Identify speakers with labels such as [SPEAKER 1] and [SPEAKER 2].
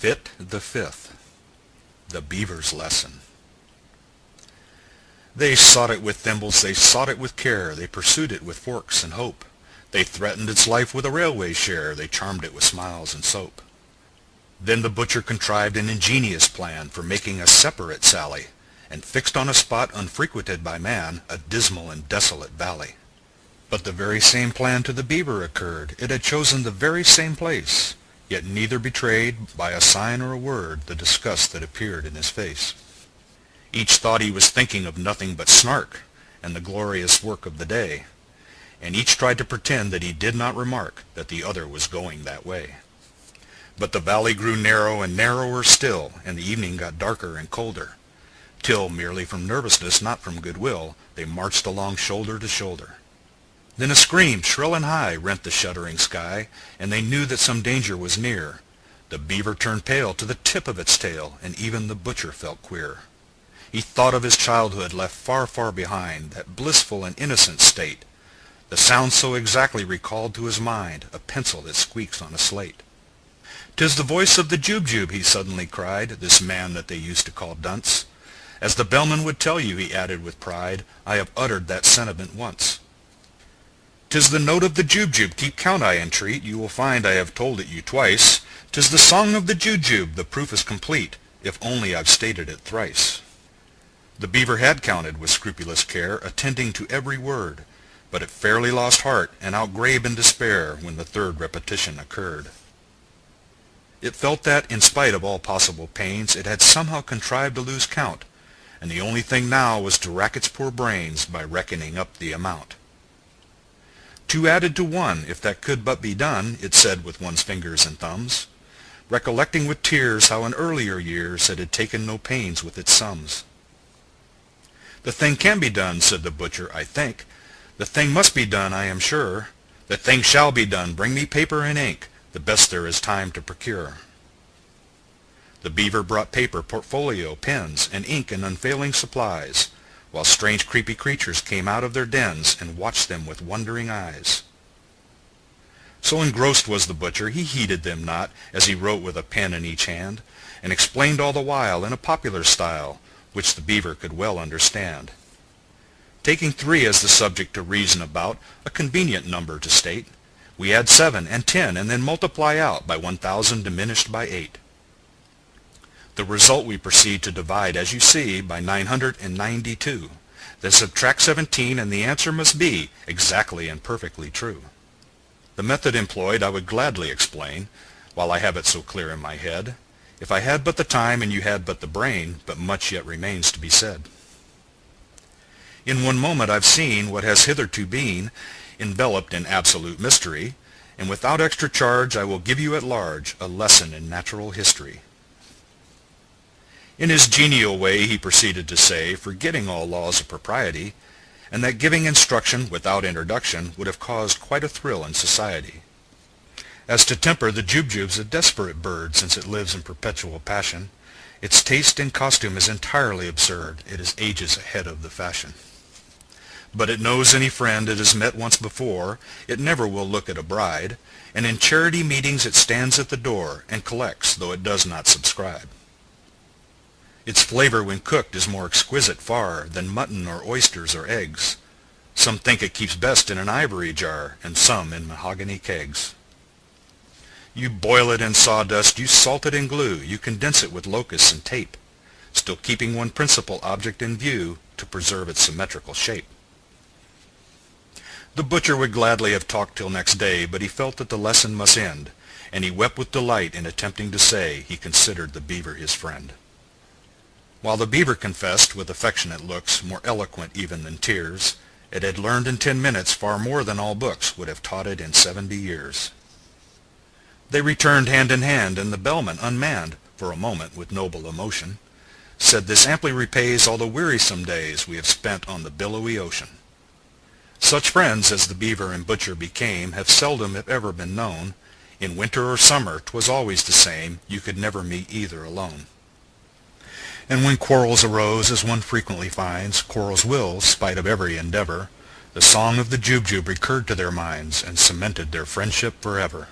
[SPEAKER 1] Fit the Fifth, the Beaver's Lesson. They sought it with thimbles, they sought it with care, they pursued it with forks and hope. They threatened its life with a railway share, they charmed it with smiles and soap. Then the butcher contrived an ingenious plan for making a separate sally, and fixed on a spot unfrequented by man, a dismal and desolate valley. But the very same plan to the beaver occurred, it had chosen the very same place, yet neither betrayed, by a sign or a word, the disgust that appeared in his face. Each thought he was thinking of nothing but Snark, and the glorious work of the day, and each tried to pretend that he did not remark that the other was going that way. But the valley grew narrow and narrower still, and the evening got darker and colder, till, merely from nervousness, not from goodwill, they marched along shoulder to shoulder. Then a scream, shrill and high, rent the shuddering sky, and they knew that some danger was near. The beaver turned pale to the tip of its tail, and even the butcher felt queer. He thought of his childhood left far, far behind, that blissful and innocent state. The sound so exactly recalled to his mind a pencil that squeaks on a slate. "'Tis the voice of the Jubjub," he suddenly cried, "this man that they used to call Dunce. As the bellman would tell you," he added with pride, "I have uttered that sentiment once. 'Tis the note of the Jubjub, keep count I entreat, you will find I have told it you twice. 'Tis the song of the Jubjub, the proof is complete, if only I've stated it thrice." The beaver had counted with scrupulous care, attending to every word, but it fairly lost heart, and outgrabe in despair, when the third repetition occurred. It felt that, in spite of all possible pains, it had somehow contrived to lose count, and the only thing now was to rack its poor brains by reckoning up the amount. "Two added to one, if that could but be done," it said with one's fingers and thumbs, recollecting with tears how in earlier years it had taken no pains with its sums. "The thing can be done," said the butcher, "I think. The thing must be done, I am sure. The thing shall be done. Bring me paper and ink, the best there is time to procure." The beaver brought paper, portfolio, pens, and ink in unfailing supplies, while strange creepy creatures came out of their dens and watched them with wondering eyes. So engrossed was the butcher, he heeded them not, as he wrote with a pen in each hand, and explained all the while in a popular style, which the beaver could well understand. Taking 3 as the subject to reason about, a convenient number to state, we add 7 and 10, and then multiply out by 1,000 diminished by 8. The result we proceed to divide, as you see, by 992. Then subtract 17, and the answer must be exactly and perfectly true. The method employed I would gladly explain, while I have it so clear in my head, if I had but the time and you had but the brain, but much yet remains to be said. In one moment I've seen what has hitherto been enveloped in absolute mystery, and without extra charge I will give you at large a lesson in natural history. In his genial way he proceeded to say, forgetting all laws of propriety, and that giving instruction without introduction would have caused quite a thrill in society. As to temper, the Jubjub's a desperate bird, since it lives in perpetual passion. Its taste in costume is entirely absurd, it is ages ahead of the fashion. But it knows any friend it has met once before, it never will look at a bride, and in charity meetings it stands at the door, and collects, though it does not subscribe. Its flavor when cooked is more exquisite far than mutton or oysters or eggs. Some think it keeps best in an ivory jar, and some in mahogany kegs. You boil it in sawdust, you salt it in glue, you condense it with locusts and tape, still keeping one principal object in view, to preserve its symmetrical shape. The butcher would gladly have talked till next day, but he felt that the lesson must end, and he wept with delight in attempting to say he considered the beaver his friend. While the beaver confessed, with affectionate looks, more eloquent even than tears, it had learned in 10 minutes far more than all books would have taught it in 70 years. They returned hand in hand, and the bellman, unmanned, for a moment with noble emotion, said, "This amply repays all the wearisome days we have spent on the billowy ocean." Such friends as the beaver and butcher became have seldom if ever been known. In winter or summer 'twas always the same, you could never meet either alone. And when quarrels arose, as one frequently finds, quarrels will, spite of every endeavor, the song of the Jubjub recurred to their minds, and cemented their friendship forever.